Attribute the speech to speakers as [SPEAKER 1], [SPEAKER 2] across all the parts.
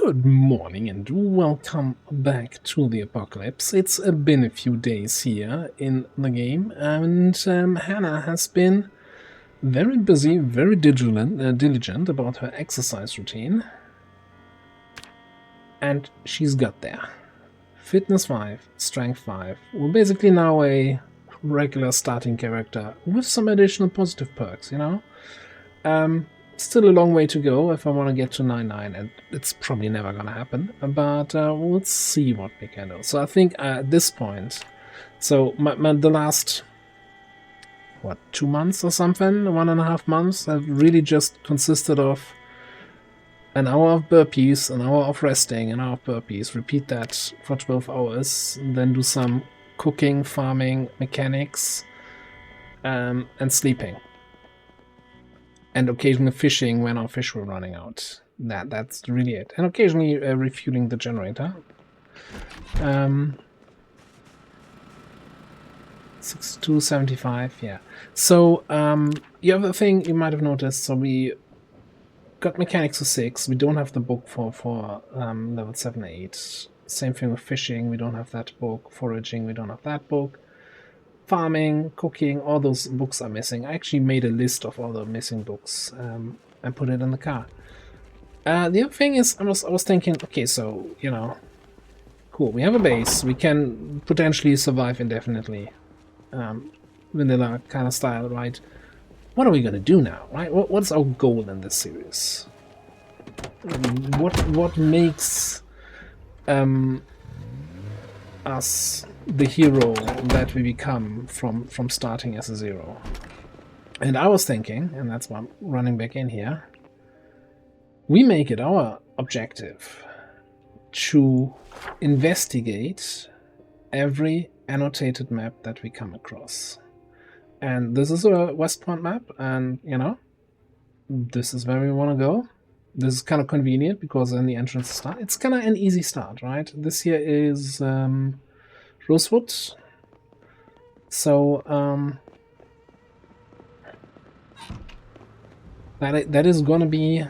[SPEAKER 1] Good morning and welcome back to the apocalypse. It's been a few days here in the game, and Hannah has been very busy, very diligent about her exercise routine. And she's got there. Fitness 5, Strength 5. We're basically now a regular starting character with some additional positive perks, you know? Still a long way to go if I want to get to 9-9, and it's probably never gonna happen, but we'll see what we can do. So I think at this point, so the last, what, 2 months or something, 1.5 months, have really just consisted of an hour of burpees, an hour of resting, an hour of burpees, repeat that for 12 hours, then do some cooking, farming, mechanics, and sleeping. And occasionally fishing when our fish were running out. That's really it. And occasionally refueling the generator. 6275, yeah. So the other thing you might have noticed, so we got mechanics of 6. We don't have the book for level 7, 8. Same thing with fishing, we don't have that book. Foraging, we don't have that book. Farming, cooking, all those books are missing. I actually made a list of all the missing books and put it in the car. The other thing is, I was thinking, okay, so, you know, cool, we have a base, we can potentially survive indefinitely. Vanilla kind of style, right? What are we gonna do now, right? What's our goal in this series? What makes us the hero that we become from starting as a 0. And I was thinking, and that's why I'm running back in here, we make it our objective to investigate every annotated map that we come across. And this is a West Point map, and you know, this is where we want to go. This is kind of convenient because in the entrance start, it's kind of an easy start, right? This here is Rosewood. So that is gonna be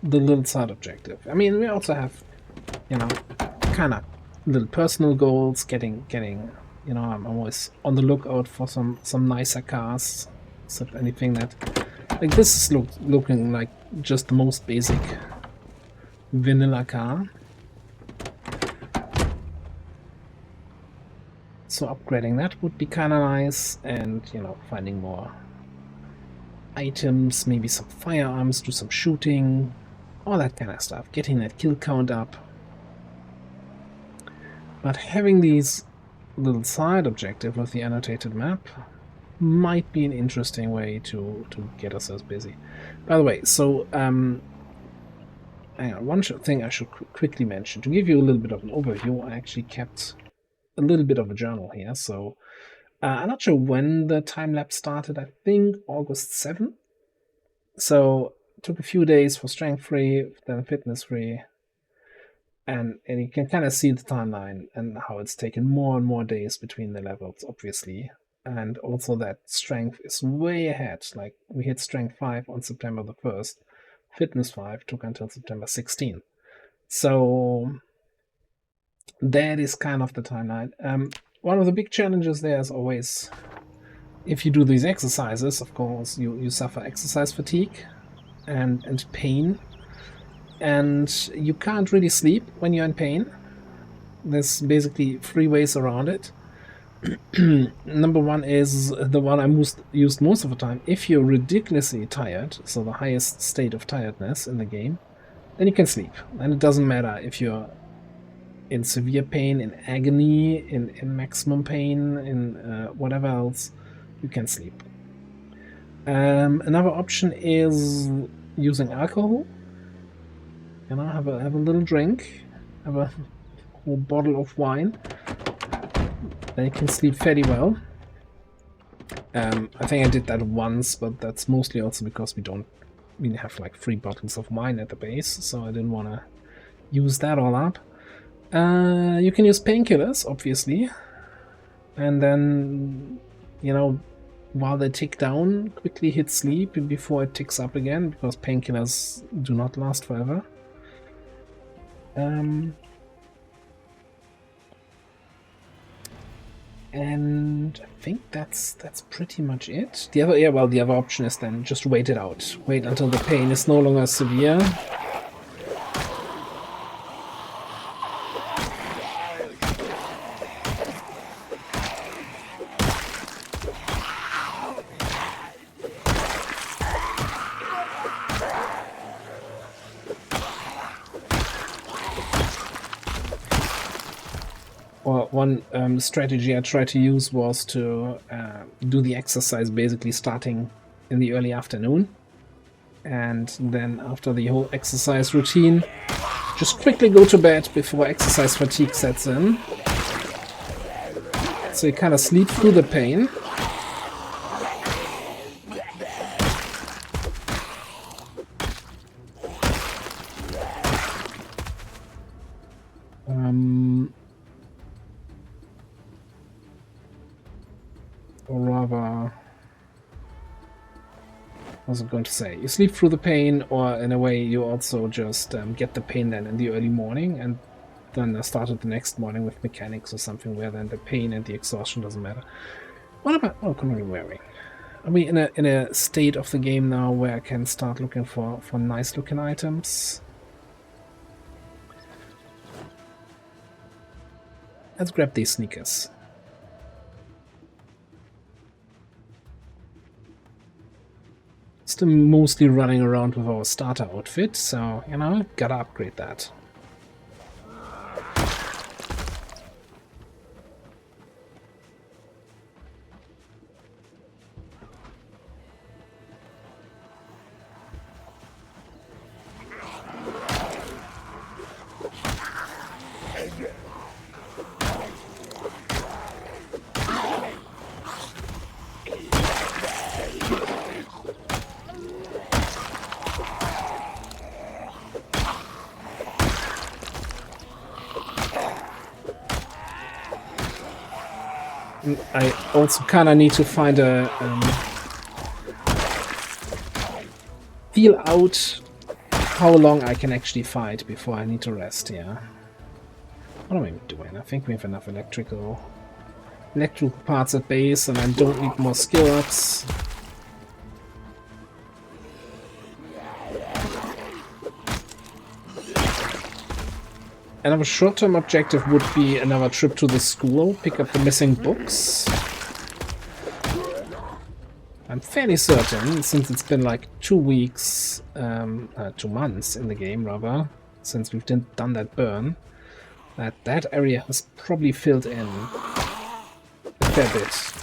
[SPEAKER 1] the little side objective. I mean, we also have, you know, kind of little personal goals. Getting, you know, I'm always on the lookout for some nicer cars. Except anything that, like this is looking like just the most basic vanilla car. So upgrading that would be kind of nice, and you know, finding more items, maybe some firearms, do some shooting, all that kind of stuff, getting that kill count up. But having these little side objective with the annotated map might be an interesting way to get ourselves busy. By the way, so hang on, one thing I should quickly mention, to give you a little bit of an overview. I actually kept a little bit of a journal here, so I'm not sure when the time lapse started. I think August 7th. So it took a few days for strength 3, then fitness 3, and you can kind of see the timeline and how it's taken more and more days between the levels, obviously, and also that strength is way ahead. Like we hit strength 5 on September the 1st, fitness 5 took until September 16th. So that is kind of the timeline. One of the big challenges there is always, if you do these exercises, of course, you suffer exercise fatigue and pain, and you can't really sleep when you're in pain. There's basically 3 ways around it. Number one is the one I used most of the time. If you're ridiculously tired, so the highest state of tiredness in the game, then you can sleep. And it doesn't matter if you're in severe pain, in agony, in maximum pain, in whatever else, you can sleep. Another option is using alcohol. You know, have a little drink, have a whole bottle of wine, then you can sleep fairly well. I think I did that once, but that's mostly also because we have like 3 bottles of wine at the base, so I didn't want to use that all up. You can use painkillers, obviously, and then, you know, while they tick down, quickly hit sleep before it ticks up again, because painkillers do not last forever. And I think that's pretty much it. The other option is then just wait it out. Wait until the pain is no longer severe. Or one strategy I tried to use was to do the exercise basically starting in the early afternoon. And then after the whole exercise routine, just quickly go to bed before exercise fatigue sets in. So you kind of sleep through the pain. Or rather, what was I going to say? You sleep through the pain, or in a way you also just get the pain then in the early morning, and then I started the next morning with mechanics or something where then the pain and the exhaustion doesn't matter. What am I wearing? Are we in a state of the game now where I can start looking for nice looking items? Let's grab these sneakers. Still mostly running around with our starter outfit, so, you know, gotta upgrade that. I also kind of need to find a feel out how long I can actually fight before I need to rest. Yeah. What am I doing? I think we have enough electrical parts at base, and I don't need more skill ups. Another short-term objective would be another trip to the school, pick up the missing books. I'm fairly certain, since it's been like 2 weeks, 2 months in the game rather, since we've done that burn, that area has probably filled in a fair bit.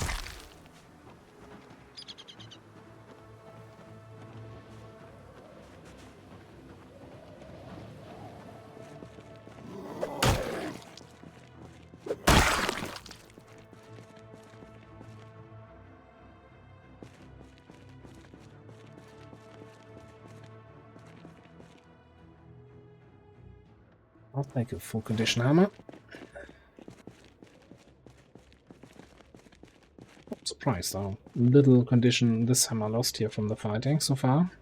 [SPEAKER 1] I'll make a full condition hammer. I'm surprised how little condition this hammer lost here from the fighting so far.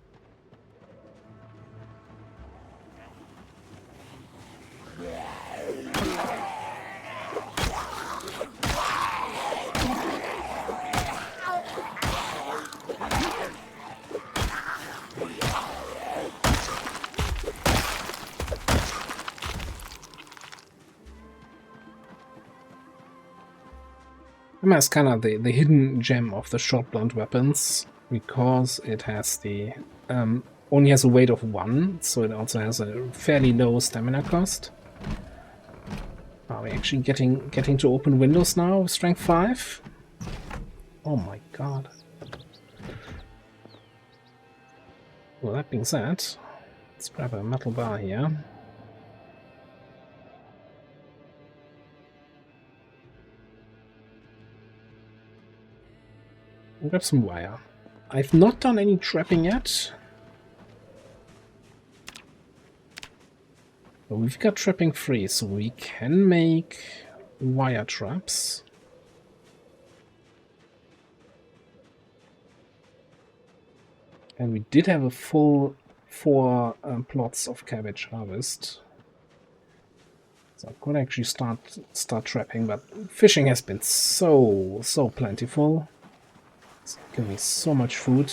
[SPEAKER 1] It's kind of the hidden gem of the short blunt weapons, because it has the only has a weight of 1, so it also has a fairly low stamina cost. Are we actually getting to open windows now with strength 5? Oh my god. Well, that being said, let's grab a metal bar here. Grab some wire. I've not done any trapping yet. But we've got trapping free, so we can make wire traps. And we did have a full 4 plots of cabbage harvest. So I could actually start trapping, but fishing has been so plentiful. It's given me so much food.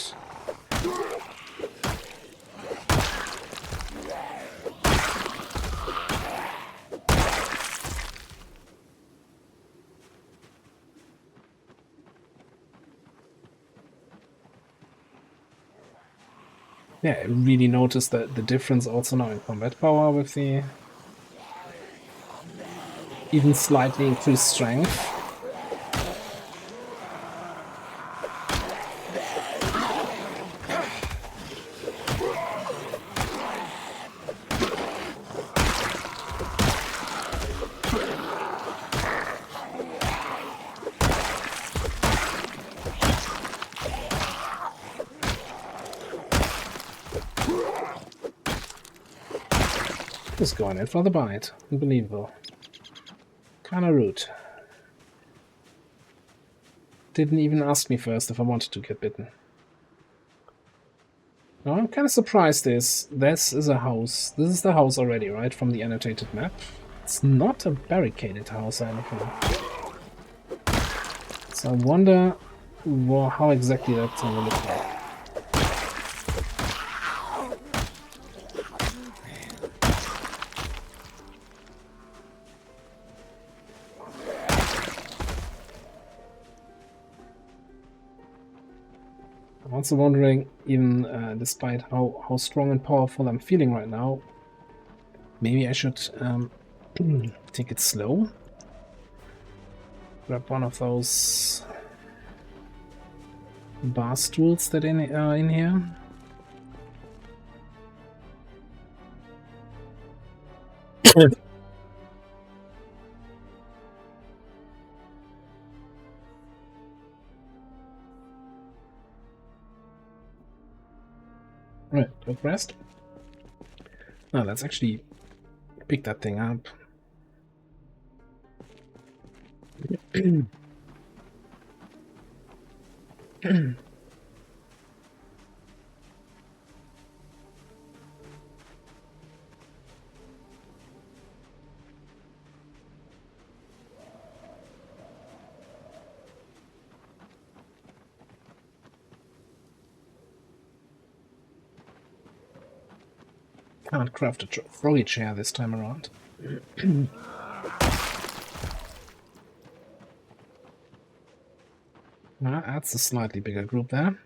[SPEAKER 1] Yeah, I really noticed the difference also now in combat power with the even slightly increased strength. Just going in for the bite. Unbelievable. Kinda rude. Didn't even ask me first if I wanted to get bitten. Now I'm kind of surprised this is a house. This is the house already, right? From the annotated map. It's not a barricaded house or anything. So I wonder how exactly that's going to look like. I'm also wondering, even despite how strong and powerful I'm feeling right now, maybe I should take it slow. Grab one of those bar stools that are in here. Right, quick rest. Now let's actually pick that thing up. Can't craft a froggy chair this time around. That's a slightly bigger group there.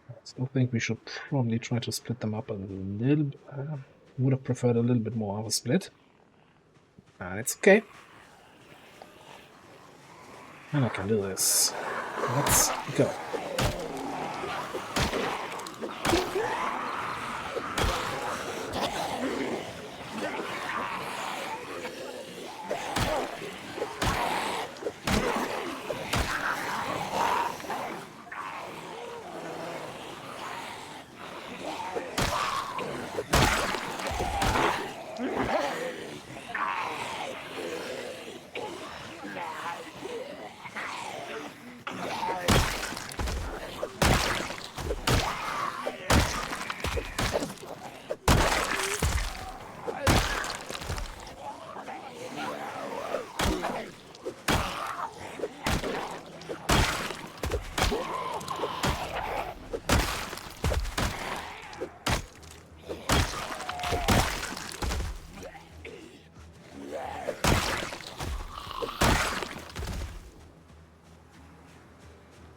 [SPEAKER 1] I still think we should probably try to split them up a little bit. Would have preferred a little bit more of a split. It's okay. And I can do this. Let's go.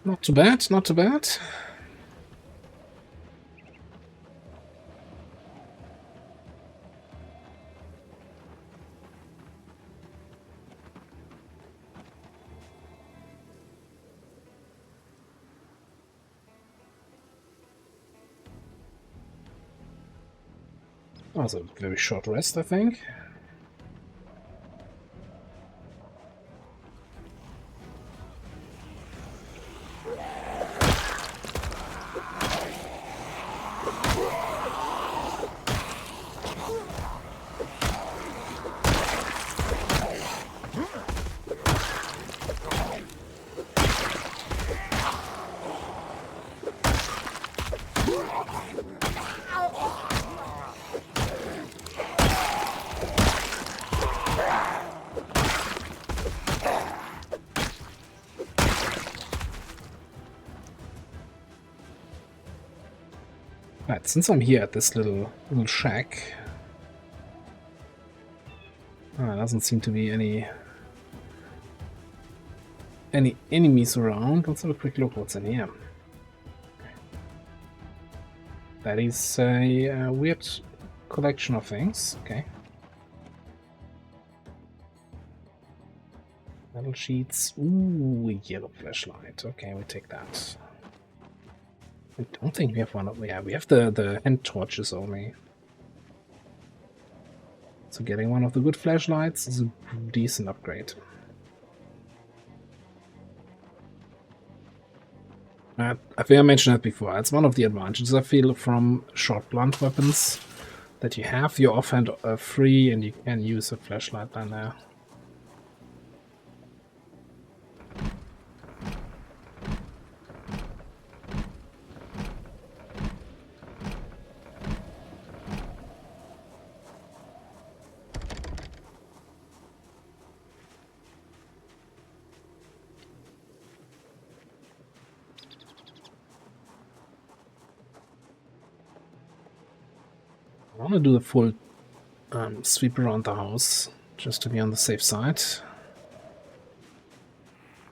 [SPEAKER 1] Not too bad, not too bad. That was a very short rest, I think. Right, since I'm here at this little shack, there doesn't seem to be any enemies around. Let's have a quick look what's in here. That is a weird collection of things. Okay. Metal sheets. Ooh, yellow flashlight. Okay, we take that. I don't think we have one of... Yeah, we have the hand torches only. So getting one of the good flashlights is a decent upgrade. I think I mentioned that before. It's one of the advantages I feel from short blunt weapons, that you have your offhand free and you can use a flashlight by now. I want to do a full sweep around the house, just to be on the safe side.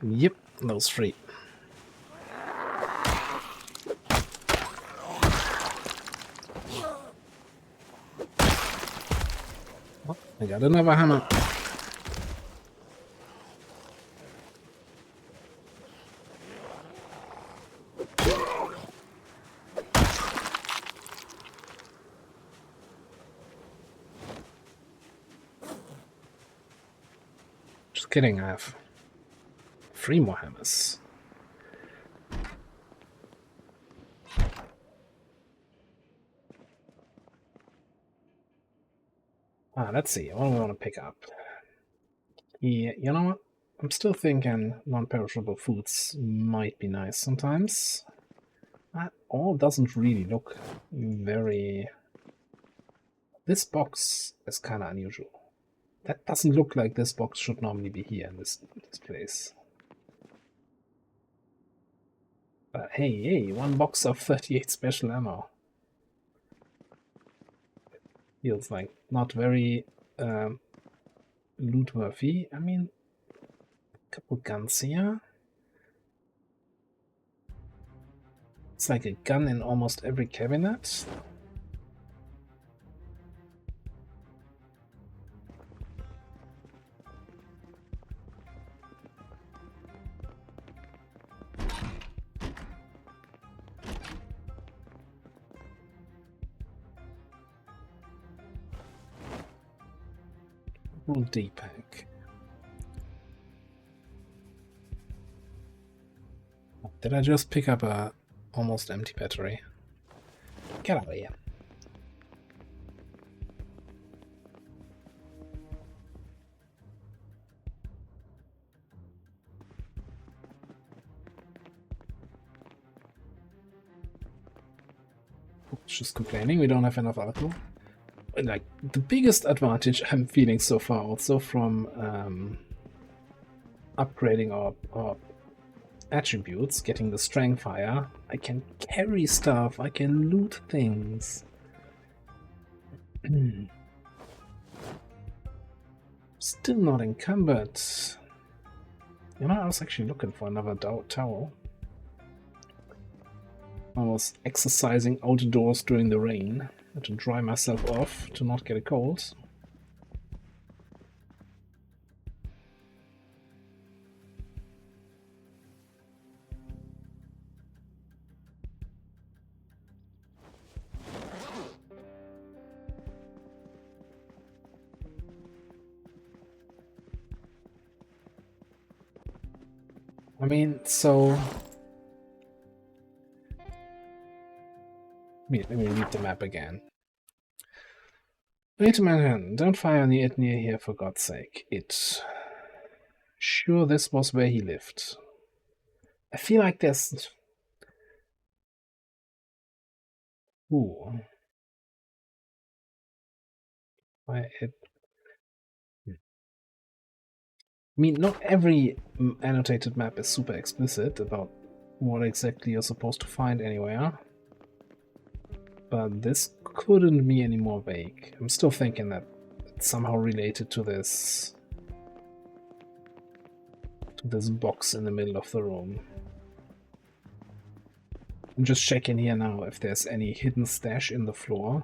[SPEAKER 1] Yep, those three. Oh, I got another hammer. Just kidding, I have 3 more hammers. Let's see, what do we want to pick up? Yeah, you know what? I'm still thinking non-perishable foods might be nice sometimes. That all doesn't really look very... This box is kind of unusual. That doesn't look like this box should normally be here in this place. But hey, 1 box of 38 special ammo. Feels like not very loot worthy. I mean, a couple guns here. It's like a gun in almost every cabinet. Full D-pack. Did I just pick up a almost empty battery? Get out of here. Just complaining we don't have enough alcohol. Like, the biggest advantage I'm feeling so far also from upgrading our attributes, getting the strength higher, I can carry stuff, I can loot things. Still not encumbered. You know, I was actually looking for another towel. I was exercising outdoors during the rain to dry myself off, to not get a cold. I mean, so... Let me read the map again. Wait a minute, don't fire on it near here, for God's sake. Sure, this was where he lived. I feel like there's... Ooh. I mean, not every annotated map is super explicit about what exactly you're supposed to find anywhere. but this couldn't be any more vague. I'm still thinking that it's somehow related to this box in the middle of the room. I'm just checking here now if there's any hidden stash in the floor.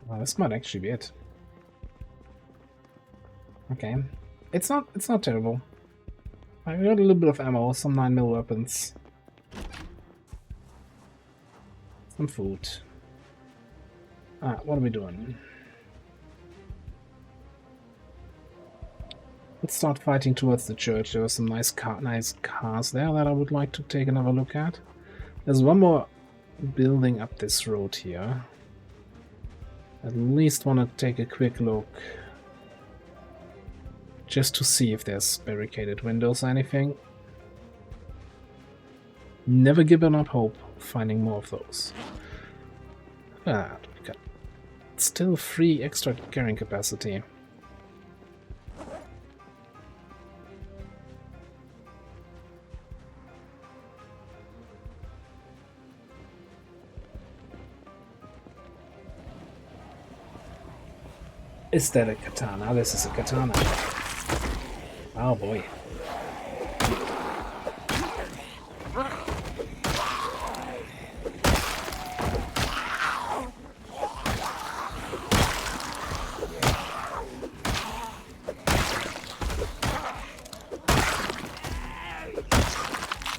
[SPEAKER 1] Well, this might actually be it. Okay, it's not terrible. I got a little bit of ammo, some 9mm weapons, some food. What are we doing? Let's start fighting towards the church. There were some nice cars there that I would like to take another look at. There's one more building up this road here. At least want to take a quick look, just to see if there's barricaded windows or anything. Never given up hope finding more of those. We got still 3 extra carrying capacity. Is that a katana? This is a katana. Oh boy.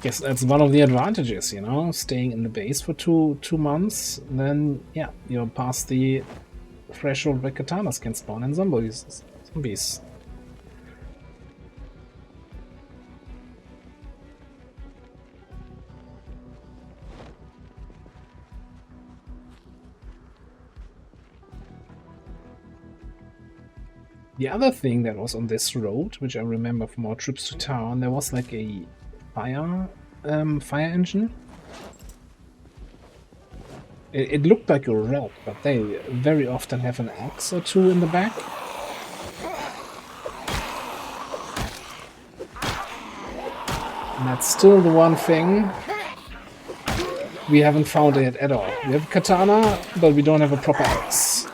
[SPEAKER 1] Guess that's one of the advantages, you know, staying in the base for two months, then yeah, you're past the threshold where katanas can spawn in zombies. The other thing that was on this road, which I remember from our trips to town, there was like a fire engine. It looked like a rat, but they very often have an axe or two in the back. And that's still the one thing we haven't found it at all. We have a katana, but we don't have a proper axe.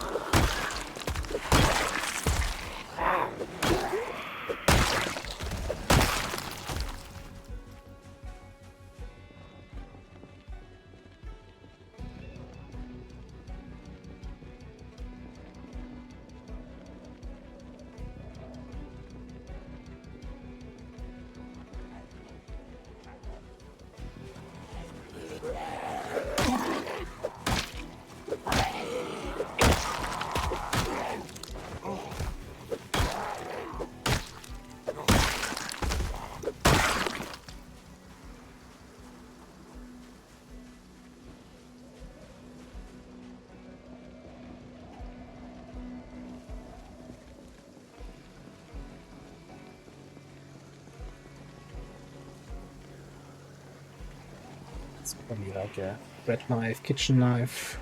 [SPEAKER 1] It's probably like a bread knife, kitchen knife,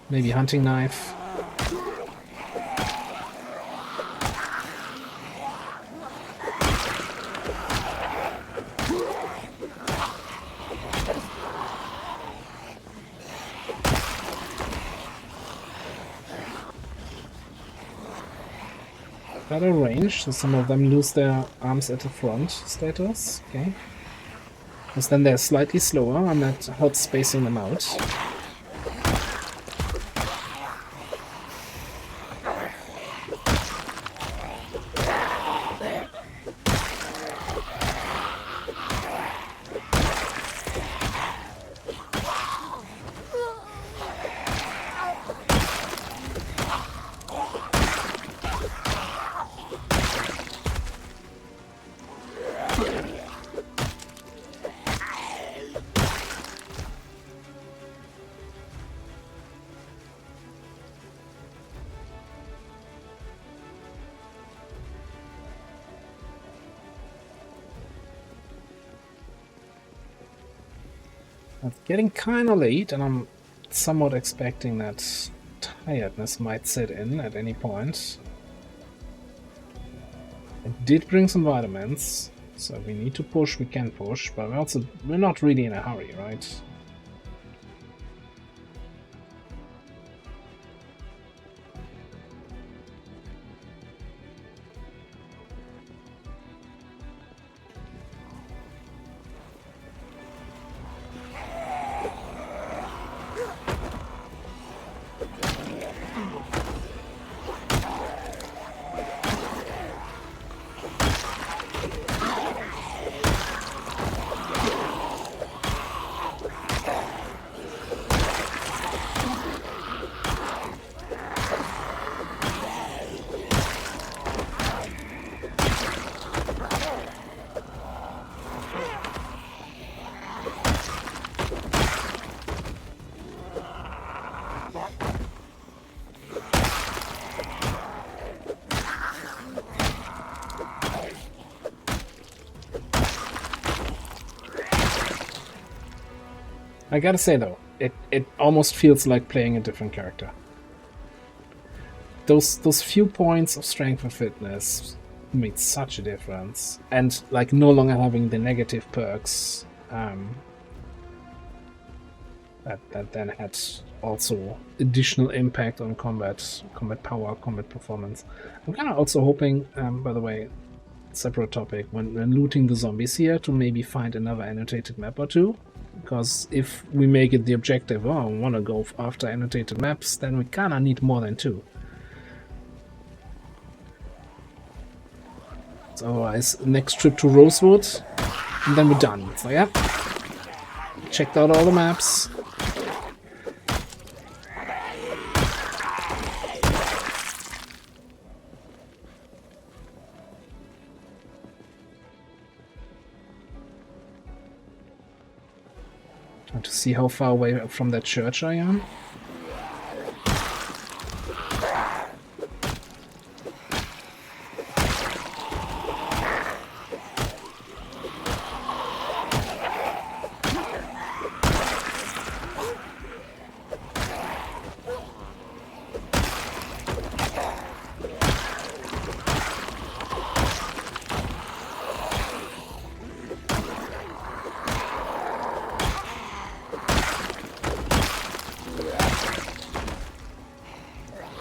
[SPEAKER 1] maybe hunting knife. Better range, so some of them lose their arms at the front status. Okay. Because then they're slightly slower, and that helps spacing them out. It's getting kind of late, and I'm somewhat expecting that tiredness might set in at any point. I did bring some vitamins. So we need to push, we can push, but we're not really in a hurry, right? I gotta say though, it almost feels like playing a different character. Those few points of strength and fitness made such a difference, and like no longer having the negative perks that then had also additional impact on combat power, combat performance. I'm kind of also hoping, by the way, separate topic, when looting the zombies here, to maybe find another annotated map or two. Because if we make it the objective, oh, I want to go after annotated maps, then we kinda need more than 2. So otherwise, next trip to Rosewood, and then we're done. So yeah, checked out all the maps. To see how far away from that church I am.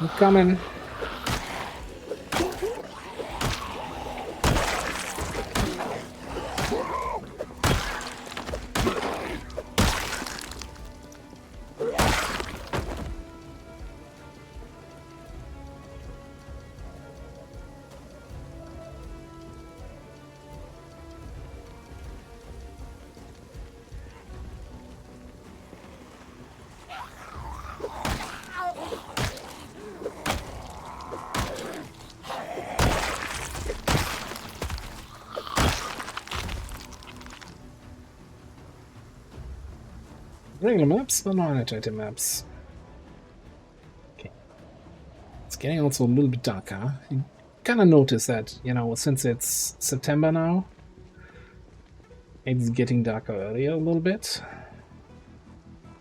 [SPEAKER 1] I'm coming. Regular maps, but not annotated maps. Okay. It's getting also a little bit darker. You kind of notice that, you know, since it's September now, it's getting darker earlier a little bit.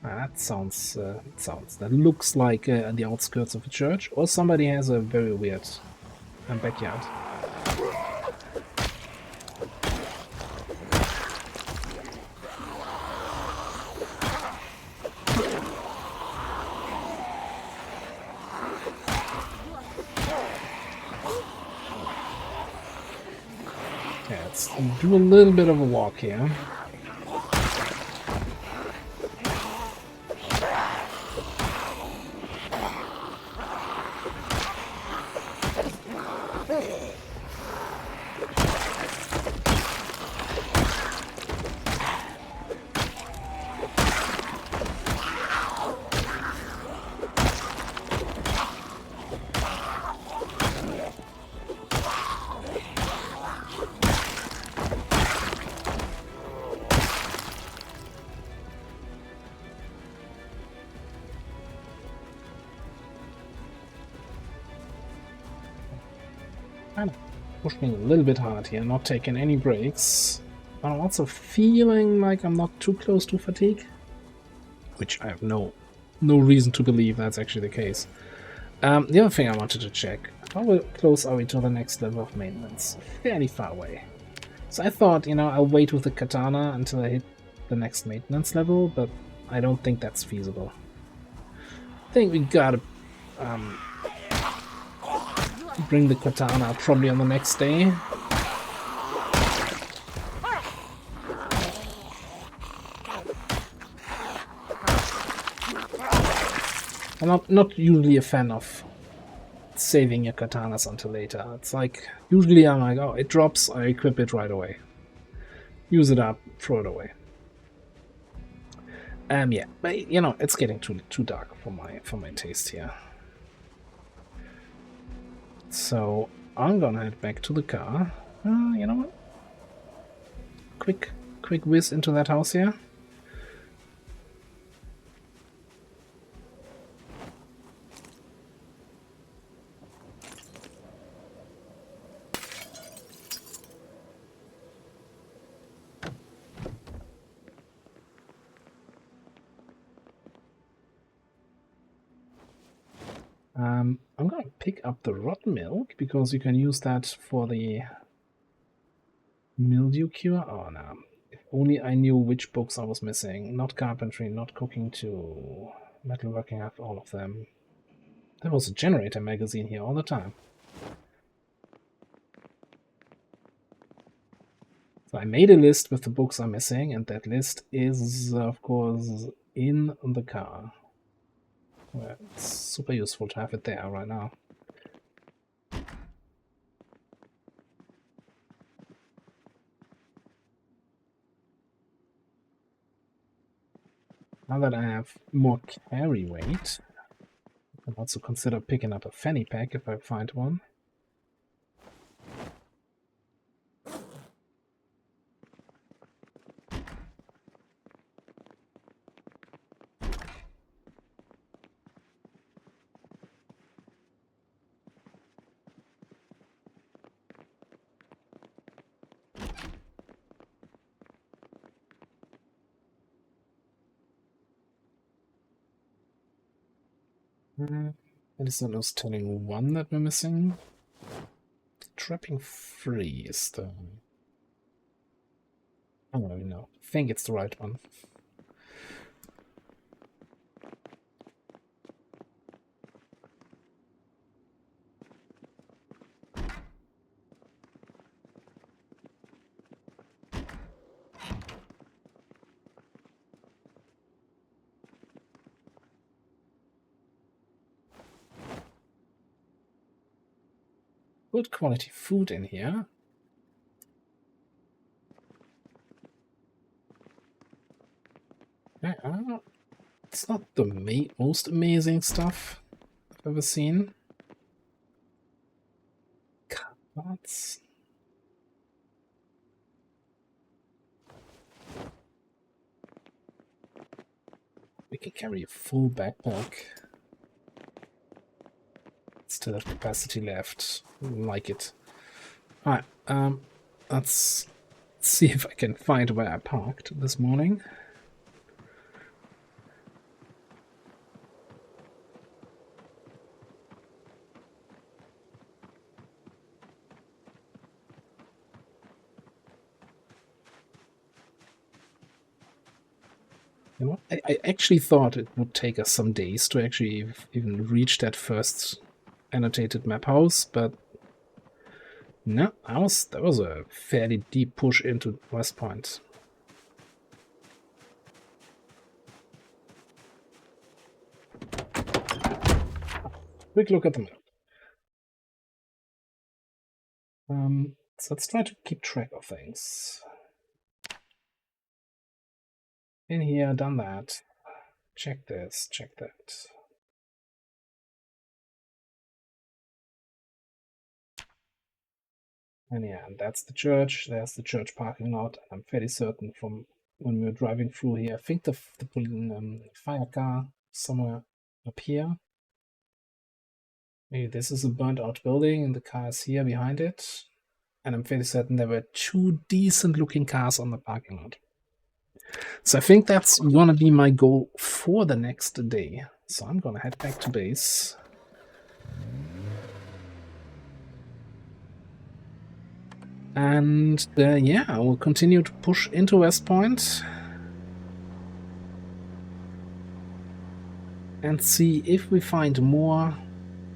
[SPEAKER 1] That sounds, that looks like the outskirts of a church, or somebody has a very weird backyard. Yeah, let's do a little bit of a walk here. Kind of pushing a little bit hard here, not taking any breaks. But I'm also feeling like I'm not too close to fatigue, which I have no reason to believe that's actually the case. The other thing I wanted to check, how close are we to the next level of maintenance? Fairly far away. So I thought, you know, I'll wait with the katana until I hit the next maintenance level, but I don't think that's feasible. I think we gotta bring the katana probably on the next day. I'm not usually a fan of saving your katanas until later. It's like, usually I'm like, oh, it drops, I equip it right away. Use it up, throw it away. Yeah, but you know, it's getting too dark for my taste here. So I'm gonna head back to the car. You know what? Quick whiz into that house here. I'm gonna pick up the rotten milk because you can use that for the mildew cure. Oh no. If only I knew which books I was missing. Not carpentry, not cooking 2, metalworking, I have all of them. There was a generator magazine here all the time. So I made a list with the books I'm missing, and that list is, of course, in the car. Well, it's super useful to have it there right now. Now that I have more carry weight, I can also consider picking up a fanny pack if I find one. It is those telling 1 that we're missing. Trapping 3 is the... I don't even know. I think it's the right one. Good quality food in here. Yeah, it's not the most amazing stuff I've ever seen. Cards. We can carry a full backpack. Still have capacity left. Like it. Alright, let's see if I can find where I parked this morning. You know what? I actually thought it would take us some days to actually even reach that first annotated map house, but no, that was a fairly deep push into West Point. Quick look at the map. So let's try to keep track of things. In here, done that. Check this, check that. And yeah, that's the church. There's the church parking lot. I'm fairly certain from when we were driving through here. I think the fire car somewhere up here. Maybe this is a burnt out building and the car is here behind it. And I'm fairly certain there were 2 decent looking cars on the parking lot. So I think that's gonna be my goal for the next day. So I'm gonna head back to base. And yeah, we'll continue to push into West Point and see if we find more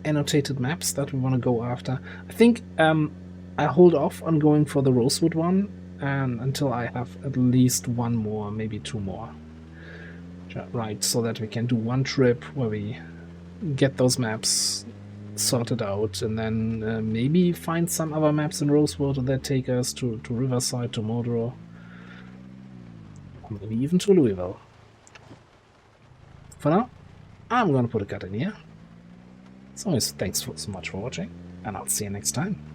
[SPEAKER 1] annotated maps that we want to go after. I think I hold off on going for the Rosewood one until I have at least one more, maybe two more. Right, so that we can do one trip where we get those maps sorted out and then maybe find some other maps in Rosewood that take us to Riverside, to Mordor, or maybe even to Louisville. For now, I'm gonna put a cut in here. So thanks so much for watching, and I'll see you next time.